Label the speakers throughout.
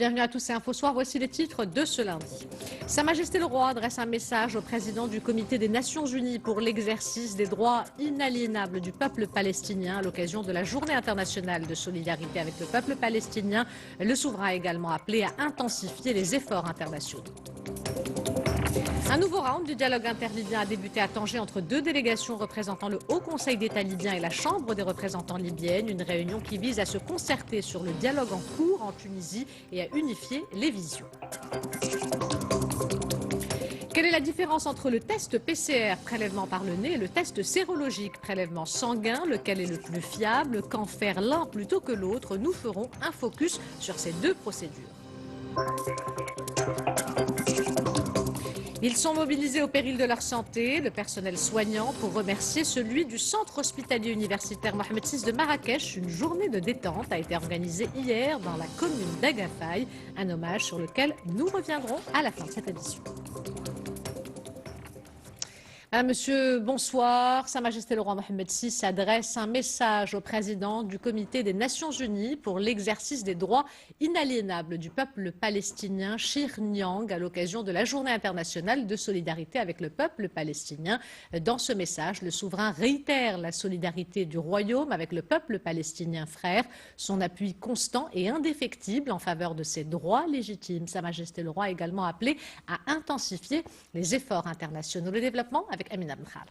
Speaker 1: Bienvenue à tous, c'est Info Soir. Voici les titres de ce lundi. Sa Majesté le Roi adresse un message au président du Comité des Nations Unies pour l'exercice des droits inaliénables du peuple palestinien à l'occasion de la Journée internationale de solidarité avec le peuple palestinien. Le souverain a également appelé à intensifier les efforts internationaux. Un nouveau round du dialogue interlibyen a débuté à Tanger entre deux délégations représentant le Haut Conseil d'État libyen et la Chambre des représentants libyennes. Une réunion qui vise à se concerter sur le dialogue en cours en Tunisie et à unifier les visions. Quelle est la différence entre le test PCR, prélèvement par le nez, et le test sérologique, prélèvement sanguin? Lequel est le plus fiable? Qu'en faire l'un plutôt que l'autre? Nous ferons un focus sur ces deux procédures. Ils sont mobilisés au péril de leur santé, le personnel soignant, pour remercier celui du centre hospitalier universitaire Mohamed VI de Marrakech. Une journée de détente a été organisée hier dans la commune d'Agafay, un hommage sur lequel nous reviendrons à la fin de cette édition. Monsieur, bonsoir. Sa Majesté le Roi Mohamed VI adresse un message au président du Comité des Nations Unies pour l'exercice des droits inaliénables du peuple palestinien, Shir Nyang, à l'occasion de la Journée internationale de solidarité avec le peuple palestinien. Dans ce message, le souverain réitère la solidarité du royaume avec le peuple palestinien frère, son appui constant et indéfectible en faveur de ses droits légitimes. Sa Majesté le Roi a également appelé à intensifier les efforts internationaux. Le développement avec Amina Benkhal.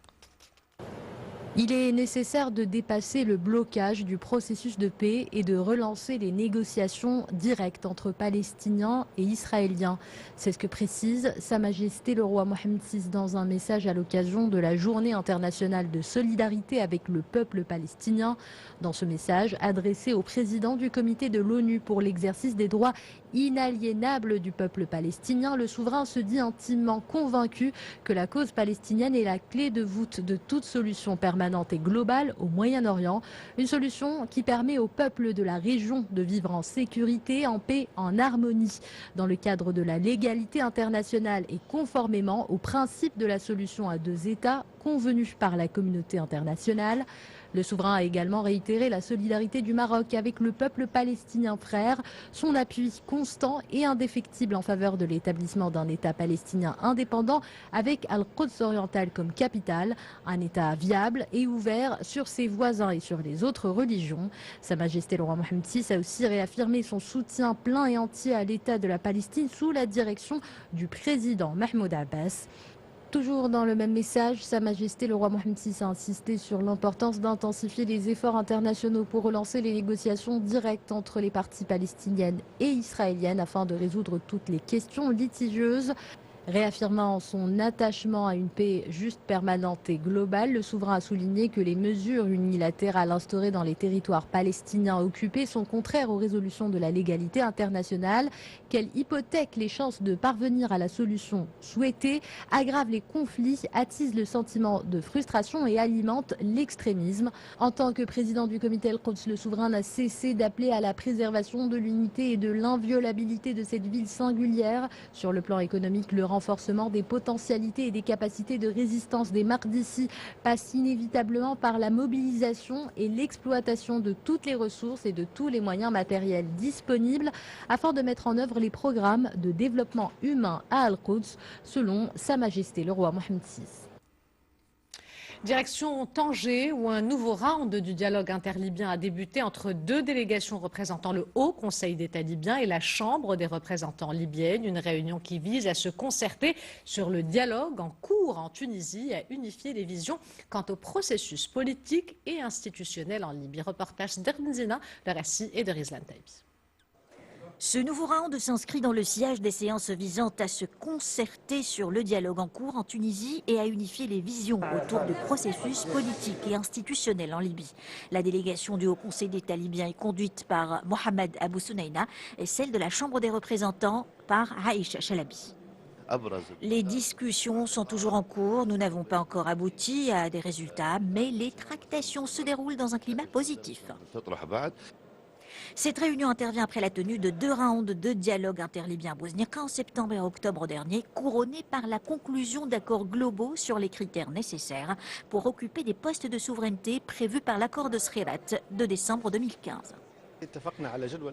Speaker 2: Il est nécessaire de dépasser le blocage du processus de paix et de relancer les négociations directes entre Palestiniens et Israéliens. C'est ce que précise Sa Majesté le Roi Mohamed VI dans un message à l'occasion de la Journée internationale de solidarité avec le peuple palestinien. Dans ce message adressé au président du comité de l'ONU pour l'exercice des droits inaliénables du peuple palestinien, le souverain se dit intimement convaincu que la cause palestinienne est la clé de voûte de toute solution permanente et globale au Moyen-Orient, une solution qui permet au peuple de la région de vivre en sécurité, en paix, en harmonie, dans le cadre de la légalité internationale et conformément aux principes de la solution à deux États convenus par la communauté internationale. Le souverain a également réitéré la solidarité du Maroc avec le peuple palestinien frère, son appui constant et indéfectible en faveur de l'établissement d'un État palestinien indépendant avec Al-Quds oriental comme capitale, un État viable et ouvert sur ses voisins et sur les autres religions. Sa Majesté le Roi Mohamed VI a aussi réaffirmé son soutien plein et entier à l'État de la Palestine sous la direction du président Mahmoud Abbas. Toujours dans le même message, Sa Majesté le Roi Mohamed VI a insisté sur l'importance d'intensifier les efforts internationaux pour relancer les négociations directes entre les parties palestiniennes et israéliennes afin de résoudre toutes les questions litigieuses. Réaffirmant son attachement à une paix juste, permanente et globale, le souverain a souligné que les mesures unilatérales instaurées dans les territoires palestiniens occupés sont contraires aux résolutions de la légalité internationale, qu'elles hypothèquent les chances de parvenir à la solution souhaitée, aggravent les conflits, attisent le sentiment de frustration et alimentent l'extrémisme. En tant que président du comité Al-Quds, le souverain n'a cessé d'appeler à la préservation de l'unité et de l'inviolabilité de cette ville singulière. Sur le plan économique, le renforcement des potentialités et des capacités de résistance des Mardissi passe inévitablement par la mobilisation et l'exploitation de toutes les ressources et de tous les moyens matériels disponibles afin de mettre en œuvre les programmes de développement humain à Al-Quds, selon Sa Majesté le Roi Mohamed VI.
Speaker 1: Direction Tanger, où un nouveau round du dialogue interlibyen a débuté entre deux délégations représentant le Haut Conseil d'État libyen et la Chambre des représentants libyennes. Une réunion qui vise à se concerter sur le dialogue en cours en Tunisie et à unifier les visions quant au processus politique et institutionnel en Libye. Reportage d'Ernzina, le récit est de Rizlan Taibi.
Speaker 3: Ce nouveau round s'inscrit dans le sillage des séances visant à se concerter sur le dialogue en cours en Tunisie et à unifier les visions autour du processus politique et institutionnel en Libye. La délégation du Haut Conseil d'État libyen est conduite par Mohamed Abou Sounaina et celle de la Chambre des représentants par Aïcha Chalabi. Les discussions sont toujours en cours, nous n'avons pas encore abouti à des résultats, mais les tractations se déroulent dans un climat positif. Cette réunion intervient après la tenue de deux rounds de dialogue interlibyen bosniaque en septembre et octobre dernier, couronnés par la conclusion d'accords globaux sur les critères nécessaires pour occuper des postes de souveraineté prévus par l'accord de Skhirat de décembre 2015.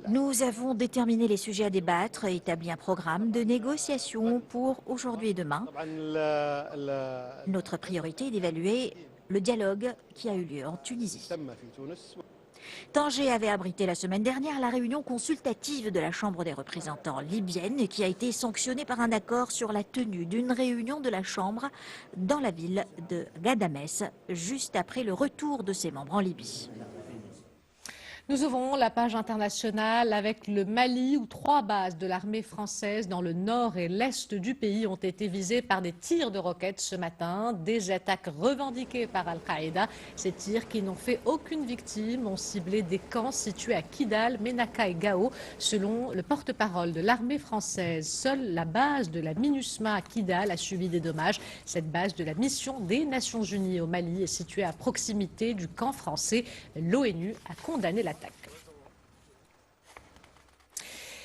Speaker 3: Nous avons déterminé les sujets à débattre et établi un programme de négociation pour aujourd'hui et demain. Notre priorité est d'évaluer le dialogue qui a eu lieu en Tunisie. Tanger avait abrité la semaine dernière la réunion consultative de la Chambre des représentants libyenne qui a été sanctionnée par un accord sur la tenue d'une réunion de la Chambre dans la ville de Ghadamès, juste après le retour de ses membres en Libye.
Speaker 1: Nous ouvrons la page internationale avec le Mali où 3 bases de l'armée française dans le nord et l'est du pays ont été visées par des tirs de roquettes ce matin. Des attaques revendiquées par Al-Qaïda. Ces tirs qui n'ont fait aucune victime ont ciblé des camps situés à Kidal, Ménaka et Gao. Selon le porte-parole de l'armée française, seule la base de la MINUSMA à Kidal a subi des dommages. Cette base de la mission des Nations Unies au Mali est située à proximité du camp français. L'ONU a condamné l'attaque.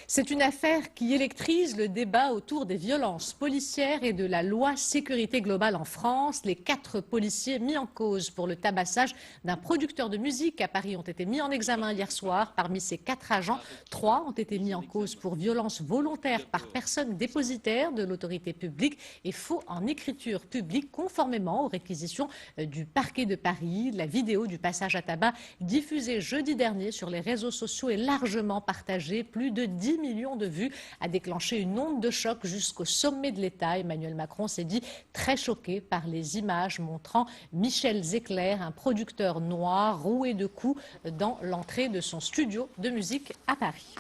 Speaker 1: C'est une affaire qui électrise le débat autour des violences policières et de la loi sécurité globale en France. Les 4 policiers mis en cause pour le tabassage d'un producteur de musique à Paris ont été mis en examen hier soir. Parmi ces 4 agents, 3 ont été mis en cause pour violences volontaires par personne dépositaire de l'autorité publique et faux en écriture publique conformément aux réquisitions du parquet de Paris. La vidéo du passage à tabac diffusée jeudi dernier sur les réseaux sociaux est largement partagée. Plus de 10 millions de vues a déclenché une onde de choc jusqu'au sommet de l'État. Emmanuel Macron s'est dit très choqué par les images montrant Michel Zecler, un producteur noir, roué de coups dans l'entrée de son studio de musique à Paris.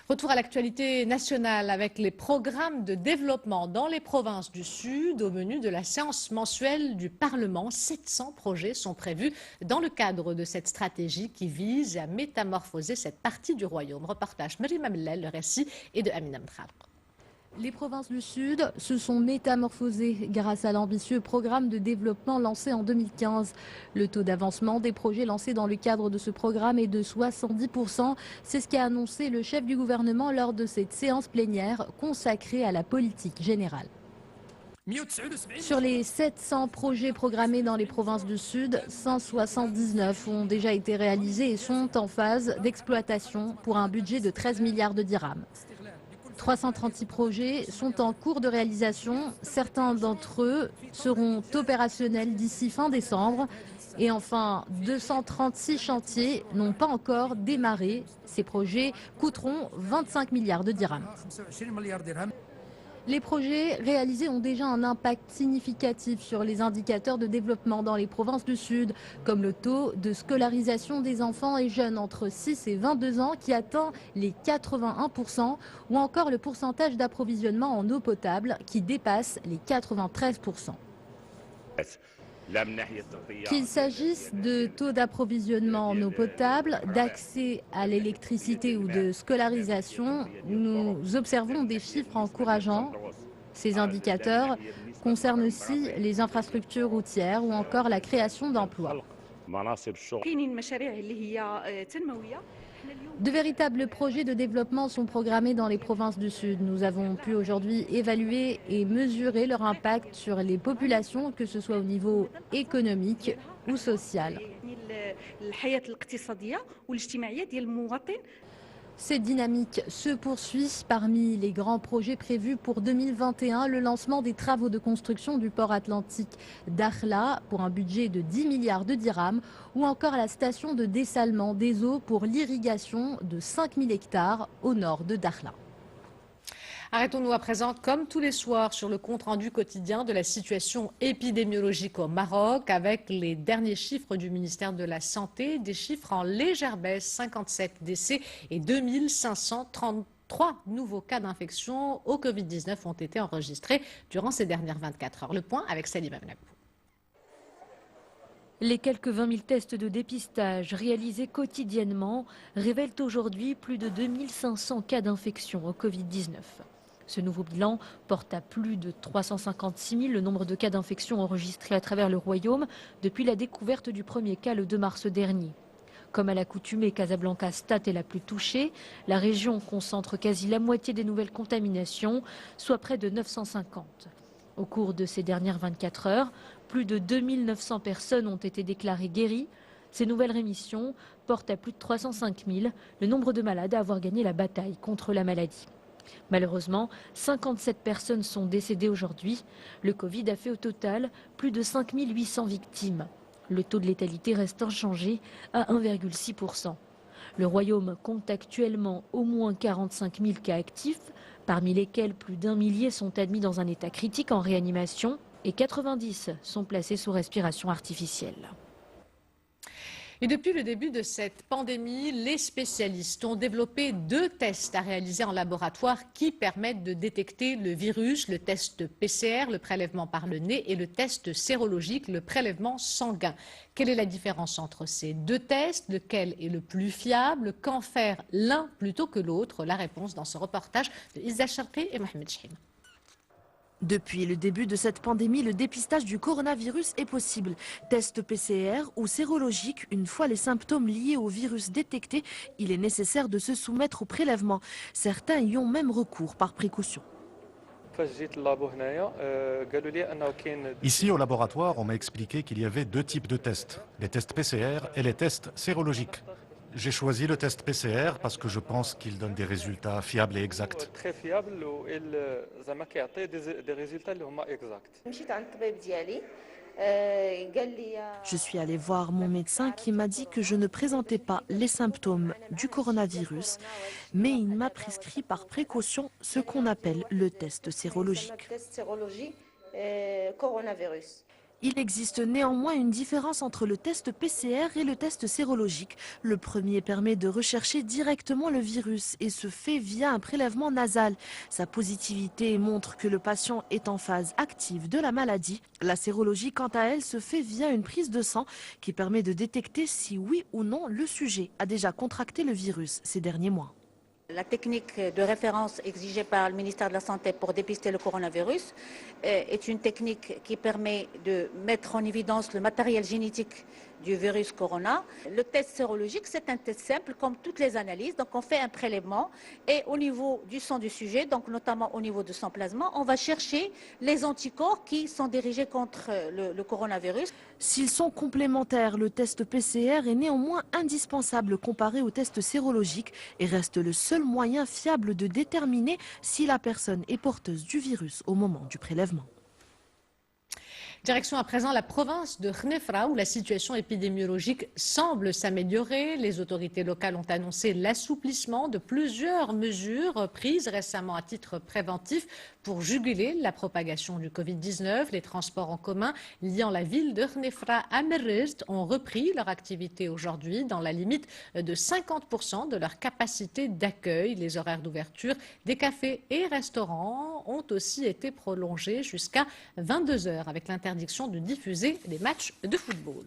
Speaker 1: Retour à l'actualité nationale avec les programmes de développement dans les provinces du Sud. Au menu de la séance mensuelle du Parlement, 700 projets sont prévus dans le cadre de cette stratégie qui vise à métamorphoser cette partie du royaume. Reportage Marie Mamellel, le récit est de Amina Mtrab.
Speaker 2: Les provinces du Sud se sont métamorphosées grâce à l'ambitieux programme de développement lancé en 2015. Le taux d'avancement des projets lancés dans le cadre de ce programme est de 70%. C'est ce qu'a annoncé le chef du gouvernement lors de cette séance plénière consacrée à la politique générale. Sur les 700 projets programmés dans les provinces du Sud, 179 ont déjà été réalisés et sont en phase d'exploitation pour un budget de 13 milliards de dirhams. 336 projets sont en cours de réalisation. Certains d'entre eux seront opérationnels d'ici fin décembre. Et enfin, 236 chantiers n'ont pas encore démarré. Ces projets coûteront 25 milliards de dirhams. Les projets réalisés ont déjà un impact significatif sur les indicateurs de développement dans les provinces du Sud, comme le taux de scolarisation des enfants et jeunes entre 6 et 22 ans qui atteint les 81%, ou encore le pourcentage d'approvisionnement en eau potable qui dépasse les 93%. Qu'il s'agisse de taux d'approvisionnement en eau potable, d'accès à l'électricité ou de scolarisation, nous observons des chiffres encourageants. Ces indicateurs concernent aussi les infrastructures routières ou encore la création d'emplois. De véritables projets de développement sont programmés dans les provinces du Sud. Nous avons pu aujourd'hui évaluer et mesurer leur impact sur les populations, que ce soit au niveau économique ou social. Cette dynamique se poursuit. Parmi les grands projets prévus pour 2021, le lancement des travaux de construction du port atlantique d'Akhla pour un budget de 10 milliards de dirhams ou encore la station de dessalement des eaux pour l'irrigation de 5000 hectares au nord de Dakhla.
Speaker 1: Arrêtons-nous à présent, comme tous les soirs, sur le compte-rendu quotidien de la situation épidémiologique au Maroc, avec les derniers chiffres du ministère de la Santé, des chiffres en légère baisse, 57 décès et 2533 nouveaux cas d'infection au Covid-19 ont été enregistrés durant ces dernières 24 heures. Le point avec Salim Amnabou.
Speaker 4: Les quelques 20 000 tests de dépistage réalisés quotidiennement révèlent aujourd'hui plus de 2500 cas d'infection au Covid-19. Ce nouveau bilan porte à plus de 356 000 le nombre de cas d'infection enregistrés à travers le royaume depuis la découverte du premier cas le 2 mars dernier. Comme à l'accoutumée, Casablanca-Stade est la plus touchée. La région concentre quasi la moitié des nouvelles contaminations, soit près de 950. Au cours de ces dernières 24 heures, plus de 2900 personnes ont été déclarées guéries. Ces nouvelles rémissions portent à plus de 305 000 le nombre de malades à avoir gagné la bataille contre la maladie. Malheureusement, 57 personnes sont décédées aujourd'hui. Le Covid a fait au total plus de 5 800 victimes. Le taux de létalité reste inchangé à 1,6%. Le Royaume compte actuellement au moins 45 000 cas actifs, parmi lesquels plus d'1 millier sont admis dans un état critique en réanimation et 90 sont placés sous respiration artificielle.
Speaker 1: Et depuis le début de cette pandémie, les spécialistes ont développé 2 tests à réaliser en laboratoire qui permettent de détecter le virus, le test PCR, le prélèvement par le nez, et le test sérologique, le prélèvement sanguin. Quelle est la différence entre ces 2 tests? Lequel est le plus fiable? Qu'en faire l'un plutôt que l'autre? La réponse dans ce reportage de Isa Charqi et Mohamed Chahim.
Speaker 5: Depuis le début de cette pandémie, le dépistage du coronavirus est possible. Test PCR ou sérologique, une fois les symptômes liés au virus détectés, il est nécessaire de se soumettre au prélèvement. Certains y ont même recours par précaution.
Speaker 6: Ici, au laboratoire, on m'a expliqué qu'il y avait 2 types de tests, les tests PCR et les tests sérologiques. J'ai choisi le test PCR parce que je pense qu'il donne des résultats fiables et exacts.
Speaker 7: Très fiable et des résultats exacts.
Speaker 5: Je suis allée voir mon médecin qui m'a dit que je ne présentais pas les symptômes du coronavirus, mais il m'a prescrit par précaution ce qu'on appelle le test sérologique. Il existe néanmoins une différence entre le test PCR et le test sérologique. Le premier permet de rechercher directement le virus et se fait via un prélèvement nasal. Sa positivité montre que le patient est en phase active de la maladie. La sérologie, quant à elle, se fait via une prise de sang qui permet de détecter si oui ou non le sujet a déjà contracté le virus ces derniers mois.
Speaker 8: La technique de référence exigée par le ministère de la Santé pour dépister le coronavirus est une technique qui permet de mettre en évidence le matériel génétique du virus corona. Le test sérologique, c'est un test simple comme toutes les analyses. Donc on fait un prélèvement et au niveau du sang du sujet, donc notamment au niveau de son plasma, on va chercher les anticorps qui sont dirigés contre le coronavirus.
Speaker 5: S'ils sont complémentaires, le test PCR est néanmoins indispensable comparé au test sérologique et reste le seul moyen fiable de déterminer si la personne est porteuse du virus au moment du prélèvement.
Speaker 1: Direction à présent la province de Khnefra où la situation épidémiologique semble s'améliorer. Les autorités locales ont annoncé l'assouplissement de plusieurs mesures prises récemment à titre préventif pour juguler la propagation du Covid-19. Les transports en commun liant la ville de Khnefra à Merezd ont repris leur activité aujourd'hui dans la limite de 50% de leur capacité d'accueil. Les horaires d'ouverture des cafés et restaurants ont aussi été prolongés jusqu'à 22 h avec l'interdiction de diffuser les matchs de football.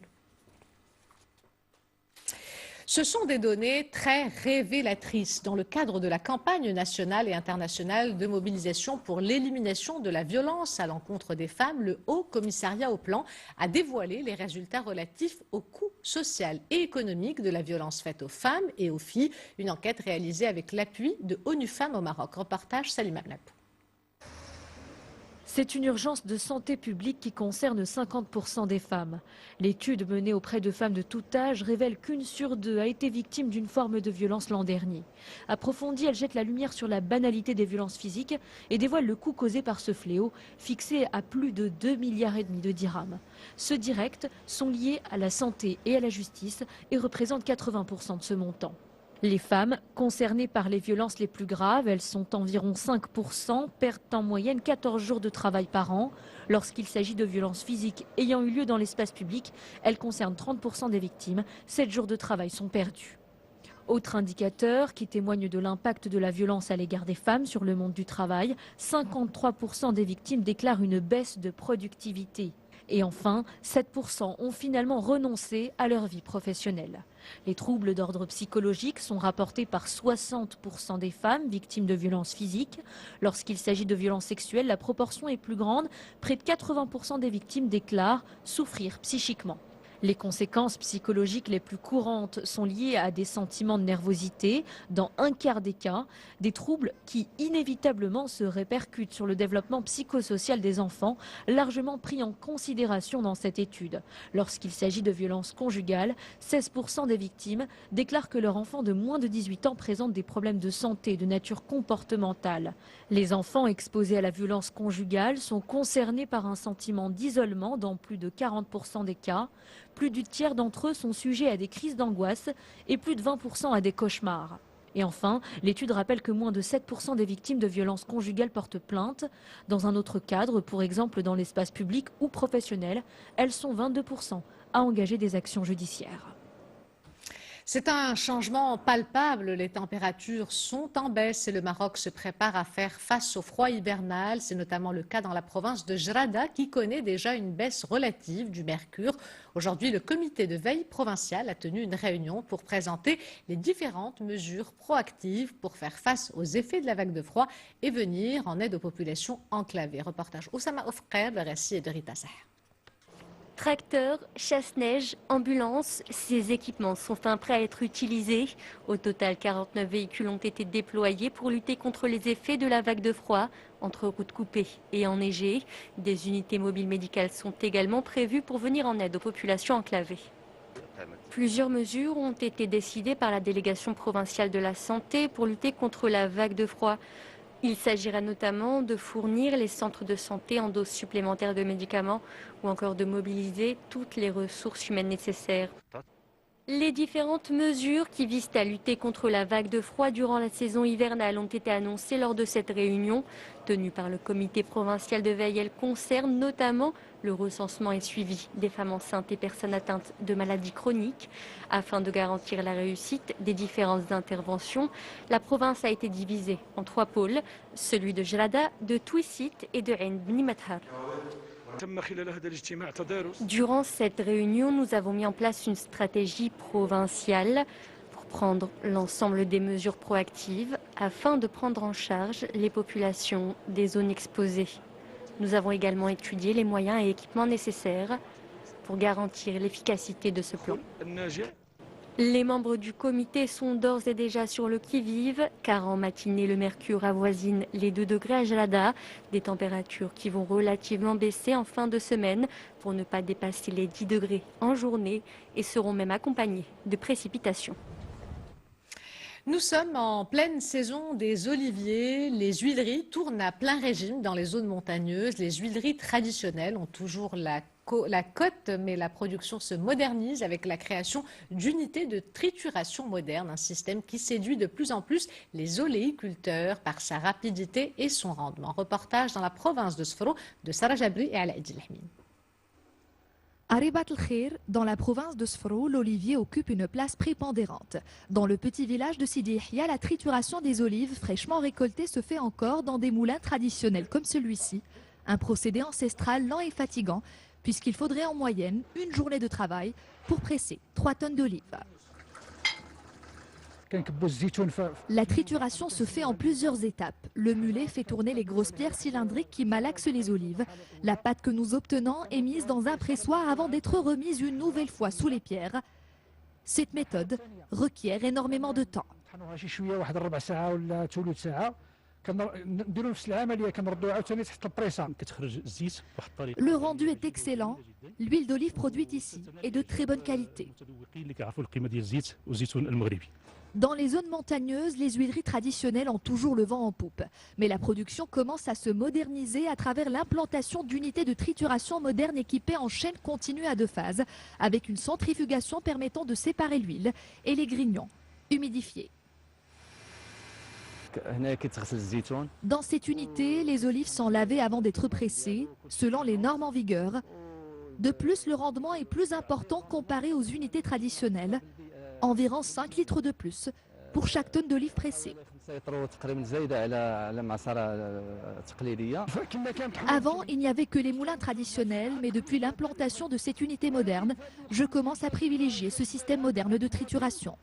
Speaker 1: Ce sont des données très révélatrices dans le cadre de la campagne nationale et internationale de mobilisation pour l'élimination de la violence à l'encontre des femmes. Le Haut Commissariat au Plan a dévoilé les résultats relatifs au coût social et économique de la violence faite aux femmes et aux filles. Une enquête réalisée avec l'appui de ONU Femmes au Maroc. Reportage Salima Mnap.
Speaker 4: C'est une urgence de santé publique qui concerne 50% des femmes. L'étude menée auprès de femmes de tout âge révèle qu'1 sur 2 a été victime d'une forme de violence l'an dernier. Approfondie, elle jette la lumière sur la banalité des violences physiques et dévoile le coût causé par ce fléau, fixé à plus de 2,5 milliards de dirhams. Ceux directs sont liés à la santé et à la justice et représentent 80% de ce montant. Les femmes concernées par les violences les plus graves, elles sont environ 5%, perdent en moyenne 14 jours de travail par an. Lorsqu'il s'agit de violences physiques ayant eu lieu dans l'espace public, elles concernent 30% des victimes, 7 jours de travail sont perdus. Autre indicateur qui témoigne de l'impact de la violence à l'égard des femmes sur le monde du travail, 53% des victimes déclarent une baisse de productivité. Et enfin, 7% ont finalement renoncé à leur vie professionnelle. Les troubles d'ordre psychologique sont rapportés par 60% des femmes victimes de violences physiques. Lorsqu'il s'agit de violences sexuelles, la proportion est plus grande. Près de 80% des victimes déclarent souffrir psychiquement. Les conséquences psychologiques les plus courantes sont liées à des sentiments de nervosité, dans un quart des cas, des troubles qui inévitablement se répercutent sur le développement psychosocial des enfants, largement pris en considération dans cette étude. Lorsqu'il s'agit de violences conjugales, 16% des victimes déclarent que leur enfant de moins de 18 ans présente des problèmes de santé de nature comportementale. Les enfants exposés à la violence conjugale sont concernés par un sentiment d'isolement dans plus de 40% des cas. Plus du tiers d'entre eux sont sujets à des crises d'angoisse et plus de 20% à des cauchemars. Et enfin, l'étude rappelle que moins de 7% des victimes de violences conjugales portent plainte. Dans un autre cadre, pour exemple dans l'espace public ou professionnel, elles sont 22% à engager des actions judiciaires.
Speaker 1: C'est un changement palpable, les températures sont en baisse et le Maroc se prépare à faire face au froid hivernal. C'est notamment le cas dans la province de Jrada qui connaît déjà une baisse relative du mercure. Aujourd'hui, le comité de veille provincial a tenu une réunion pour présenter les différentes mesures proactives pour faire face aux effets de la vague de froid et venir en aide aux populations enclavées. Reportage Oussama Ofker, le récit est de Rita Saher.
Speaker 9: Tracteurs, chasse-neige, ambulances, ces équipements sont enfin prêts à être utilisés. Au total, 49 véhicules ont été déployés pour lutter contre les effets de la vague de froid, entre routes coupées et enneigées. Des unités mobiles médicales sont également prévues pour venir en aide aux populations enclavées. Plusieurs mesures ont été décidées par la délégation provinciale de la santé pour lutter contre la vague de froid. Il s'agira notamment de fournir les centres de santé en doses supplémentaires de médicaments ou encore de mobiliser toutes les ressources humaines nécessaires. Les différentes mesures qui visent à lutter contre la vague de froid durant la saison hivernale ont été annoncées lors de cette réunion tenue par le comité provincial de veille. Elles concernent notamment le recensement et suivi des femmes enceintes et personnes atteintes de maladies chroniques. Afin de garantir la réussite des différentes interventions, la province a été divisée en 3 pôles, celui de Jrada, de Twissit et de Ain Bni Mathar. Durant cette réunion, nous avons mis en place une stratégie provinciale pour prendre l'ensemble des mesures proactives afin de prendre en charge les populations des zones exposées. Nous avons également étudié les moyens et équipements nécessaires pour garantir l'efficacité de ce plan. Les membres du comité sont d'ores et déjà sur le qui-vive, car en matinée, le mercure avoisine les 2 degrés à Jrada, des températures qui vont relativement baisser en fin de semaine pour ne pas dépasser les 10 degrés en journée et seront même accompagnées de précipitations.
Speaker 1: Nous sommes en pleine saison des oliviers. Les huileries tournent à plein régime dans les zones montagneuses. Les huileries traditionnelles ont toujours la cote, mais la production se modernise avec la création d'unités de trituration modernes, un système qui séduit de plus en plus les oléiculteurs par sa rapidité et son rendement. Reportage dans la province de Sfro de Sarah Jabri et Ala Edilahmin.
Speaker 10: À Ribat el-Khir, dans la province de Sfro, l'olivier occupe une place prépondérante. Dans le petit village de Sidi Yahya, la trituration des olives fraîchement récoltées se fait encore dans des moulins traditionnels comme celui-ci. Un procédé ancestral lent et fatigant, puisqu'il faudrait en moyenne une journée de travail pour presser 3 tonnes d'olives. La trituration se fait en plusieurs étapes. Le mulet fait tourner les grosses pierres cylindriques qui malaxent les olives. La pâte que nous obtenons est mise dans un pressoir avant d'être remise une nouvelle fois sous les pierres. Cette méthode requiert énormément de temps. Le rendu est excellent. L'huile d'olive produite ici est de très bonne qualité. Dans les zones montagneuses, les huileries traditionnelles ont toujours le vent en poupe. Mais la production commence à se moderniser à travers l'implantation d'unités de trituration modernes équipées en chaîne continue à 2 phases, avec une centrifugation permettant de séparer l'huile et les grignons humidifiés. Dans cette unité, les olives sont lavées avant d'être pressées, selon les normes en vigueur. De plus, le rendement est plus important comparé aux unités traditionnelles. Environ 5 litres de plus pour chaque tonne d'olives pressées. Avant, il n'y avait que les moulins traditionnels, mais depuis l'implantation de cette unité moderne, je commence à privilégier ce système moderne de trituration.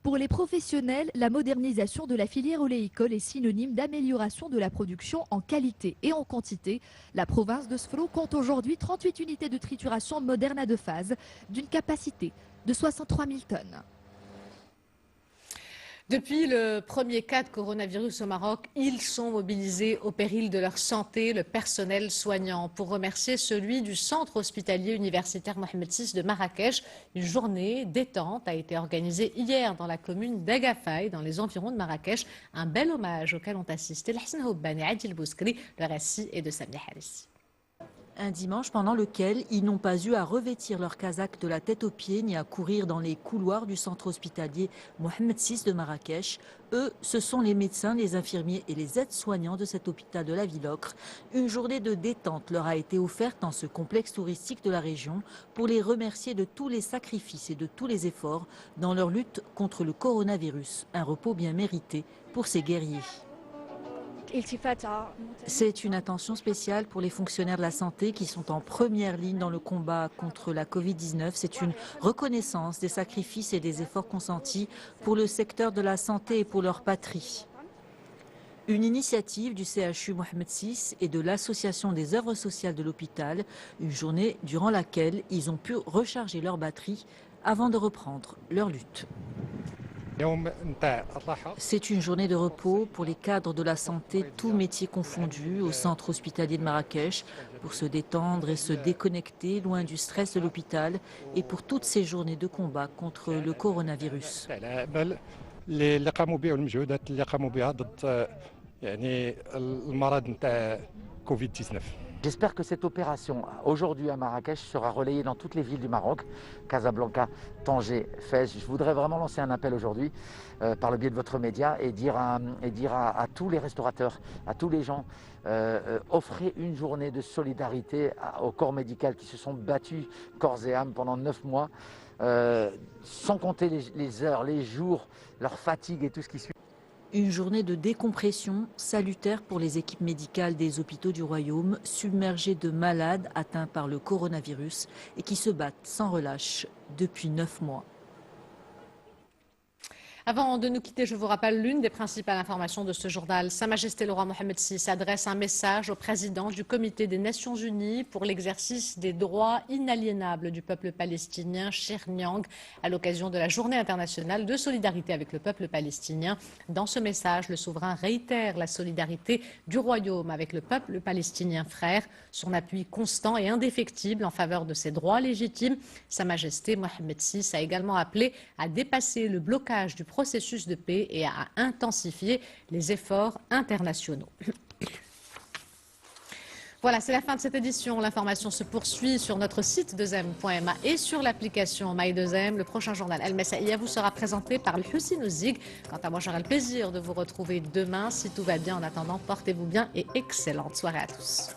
Speaker 10: Pour les professionnels, la modernisation de la filière oléicole est synonyme d'amélioration de la production en qualité et en quantité. La province de Sfro compte aujourd'hui 38 unités de trituration moderne à 2 phases, d'une capacité de 63 000 tonnes.
Speaker 1: Depuis le premier cas de coronavirus au Maroc, ils sont mobilisés au péril de leur santé, le personnel soignant. Pour remercier celui du centre hospitalier universitaire Mohamed VI de Marrakech, une journée détente a été organisée hier dans la commune d'Agafay, dans les environs de Marrakech. Un bel hommage auquel ont assisté Hassan Houbani et Adil Bouskri. Le récit est de Samia Harissi.
Speaker 11: Un dimanche pendant lequel ils n'ont pas eu à revêtir leur casaque de la tête aux pieds ni à courir dans les couloirs du centre hospitalier Mohamed VI de Marrakech. Eux, ce sont les médecins, les infirmiers et les aides-soignants de cet hôpital de la Ville-Ocre. Une journée de détente leur a été offerte dans ce complexe touristique de la région pour les remercier de tous les sacrifices et de tous les efforts dans leur lutte contre le coronavirus. Un repos bien mérité pour ces guerriers. C'est une attention spéciale pour les fonctionnaires de la santé qui sont en première ligne dans le combat contre la Covid-19. C'est une reconnaissance des sacrifices et des efforts consentis pour le secteur de la santé et pour leur patrie. Une initiative du CHU Mohamed VI et de l'Association des œuvres sociales de l'hôpital, une journée durant laquelle ils ont pu recharger leur batterie avant de reprendre leur lutte. C'est une journée de repos pour les cadres de la santé, tous métiers confondus, au centre hospitalier de Marrakech, pour se détendre et se déconnecter loin du stress de l'hôpital et pour toutes ces journées de combat contre le coronavirus.
Speaker 12: J'espère que cette opération aujourd'hui à Marrakech sera relayée dans toutes les villes du Maroc, Casablanca, Tanger, Fès. Je voudrais vraiment lancer un appel aujourd'hui par le biais de votre média et dire à tous les restaurateurs, à tous les gens, offrez une journée de solidarité au corps médical qui se sont battus corps et âme pendant 9 mois, sans compter les heures, les jours, leur fatigue et tout ce qui suit.
Speaker 11: Une journée de décompression salutaire pour les équipes médicales des hôpitaux du Royaume, submergées de malades atteints par le coronavirus et qui se battent sans relâche depuis 9 mois.
Speaker 1: Avant de nous quitter, je vous rappelle l'une des principales informations de ce journal. Sa Majesté le roi Mohamed VI adresse un message au président du Comité des Nations Unies pour l'exercice des droits inaliénables du peuple palestinien, Cher Nyang, à l'occasion de la Journée internationale de solidarité avec le peuple palestinien. Dans ce message, le souverain réitère la solidarité du royaume avec le peuple palestinien frère, son appui constant et indéfectible en faveur de ses droits légitimes. Sa Majesté Mohamed VI a également appelé à dépasser le blocage du processus de paix et à intensifier les efforts internationaux. Voilà, c'est la fin de cette édition. L'information se poursuit sur notre site 2m.ma et sur l'application My2M. Le prochain journal El Messaïa vous sera présenté par le Hussein Ouzig. Quant à moi, j'aurai le plaisir de vous retrouver demain. Si tout va bien, en attendant, portez-vous bien et excellente soirée à tous.